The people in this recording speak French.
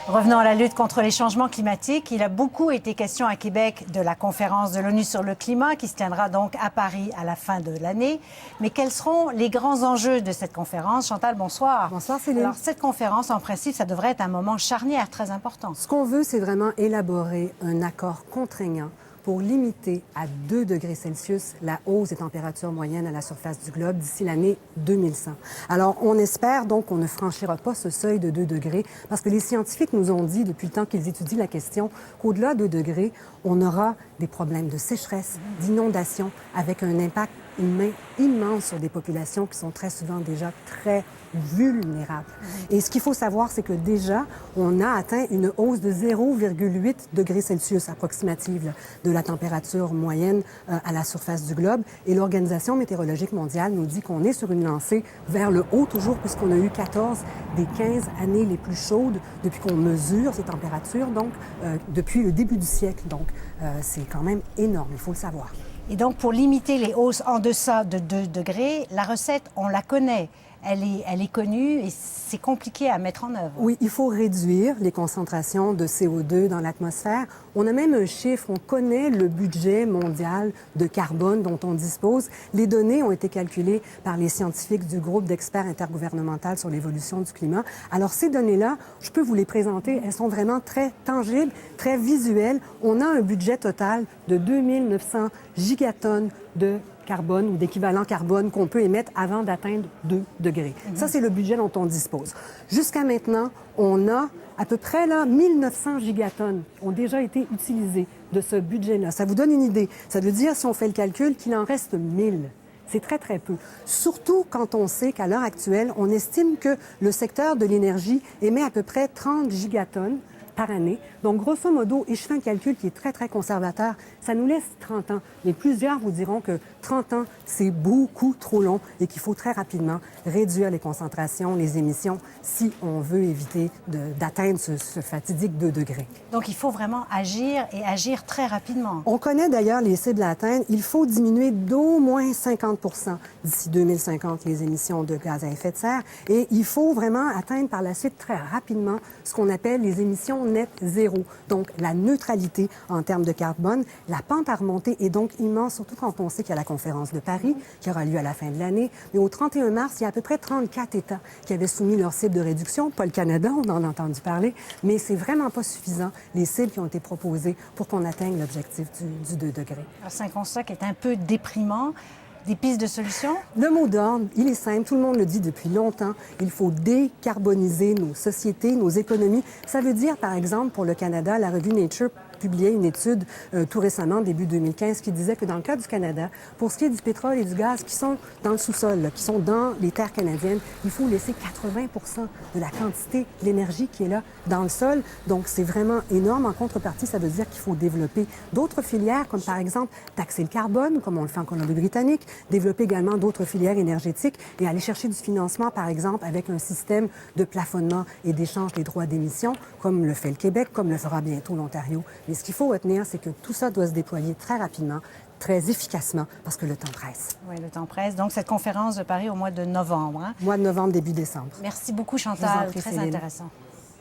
Revenons à la lutte contre les changements climatiques. Il a beaucoup été question à Québec de la conférence de l'ONU sur le climat qui se tiendra donc à Paris à la fin de l'année. Mais quels seront les grands enjeux de cette conférence? Chantal, bonsoir. Bonsoir Céline. Alors cette conférence, en principe, ça devrait être un moment charnière très important. Ce qu'on veut, c'est vraiment élaborer un accord contraignant pour limiter à 2 degrés Celsius la hausse des températures moyennes à la surface du globe d'ici l'année 2100. Alors, on espère donc qu'on ne franchira pas ce seuil de 2 degrés parce que les scientifiques nous ont dit, depuis le temps qu'ils étudient la question, qu'au-delà de 2 degrés, on aura des problèmes de sécheresse, d'inondation, avec un impact humain immense sur des populations qui sont très souvent déjà très vulnérables. Et ce qu'il faut savoir, c'est que déjà, on a atteint une hausse de 0,8 degrés Celsius approximative de la température moyenne à la surface du globe. Et l'Organisation météorologique mondiale nous dit qu'on est sur une lancée vers le haut toujours, puisqu'on a eu 14 des 15 années les plus chaudes depuis qu'on mesure ces températures, donc depuis le début du siècle. Donc, c'est quand même énorme, il faut le savoir. Et donc, pour limiter les hausses en deçà de 2 degrés, la recette, on la connaît. Elle est connue et c'est compliqué à mettre en œuvre. Oui, il faut réduire les concentrations de CO2 dans l'atmosphère. On a même un chiffre, on connaît le budget mondial de carbone dont on dispose. Les données ont été calculées par les scientifiques du groupe d'experts intergouvernemental sur l'évolution du climat. Alors ces données-là, je peux vous les présenter, elles sont vraiment très tangibles, très visuelles. On a un budget total de 2900 gigatonnes de carbone ou d'équivalent carbone qu'on peut émettre avant d'atteindre 2 degrés. Ça, c'est le budget dont on dispose. Jusqu'à maintenant, on a à peu près 1900 gigatonnes ont déjà été utilisées de ce budget-là. Ça vous donne une idée. Ça veut dire, si on fait le calcul, qu'il en reste 1000. C'est très, très peu. Surtout quand on sait qu'à l'heure actuelle, on estime que le secteur de l'énergie émet à peu près 30 gigatonnes par année. Donc, grosso modo, et je fais un calcul qui est très, très conservateur, ça nous laisse 30 ans. Mais plusieurs vous diront que 30 ans, c'est beaucoup trop long et qu'il faut très rapidement réduire les concentrations, les émissions, si on veut éviter d'atteindre ce fatidique 2 degrés. Donc, il faut vraiment agir et agir très rapidement. On connaît d'ailleurs les cibles à atteindre. Il faut diminuer d'au moins 50 d'ici 2050 les émissions de gaz à effet de serre. Et il faut vraiment atteindre par la suite très rapidement ce qu'on appelle les émissions net zéro. Donc, la neutralité en termes de carbone. La pente à remonter est donc immense, surtout quand on sait qu'il y a la conférence de Paris qui aura lieu à la fin de l'année. Mais au 31 mars, il y a à peu près 34 États qui avaient soumis leur cible de réduction. Pas le Canada, on en a entendu parler, mais c'est vraiment pas suffisant, les cibles qui ont été proposées pour qu'on atteigne l'objectif du 2 degrés. Alors, c'est un constat qui est un peu déprimant. Des pistes de solutions? Le mot d'ordre, il est simple, tout le monde le dit depuis longtemps, il faut décarboniser nos sociétés, nos économies. Ça veut dire, par exemple, pour le Canada, la revue Nature publiait une étude tout récemment, début 2015, qui disait que dans le cas du Canada, pour ce qui est du pétrole et du gaz qui sont dans le sous-sol, qui sont dans les terres canadiennes, il faut laisser 80 de la quantité de l'énergie qui est là dans le sol. Donc, c'est vraiment énorme. En contrepartie, ça veut dire qu'il faut développer d'autres filières, comme par exemple taxer le carbone, comme on le fait en Colombie-Britannique, développer également d'autres filières énergétiques et aller chercher du financement, par exemple, avec un système de plafonnement et d'échange des droits d'émission, comme le fait le Québec, comme le fera bientôt l'Ontario. Mais ce qu'il faut retenir, c'est que tout ça doit se déployer très rapidement, très efficacement, parce que le temps presse. Oui, le temps presse. Donc, cette conférence de Paris au mois de novembre. Mois de novembre, début décembre. Merci beaucoup, Chantal. Très intéressant.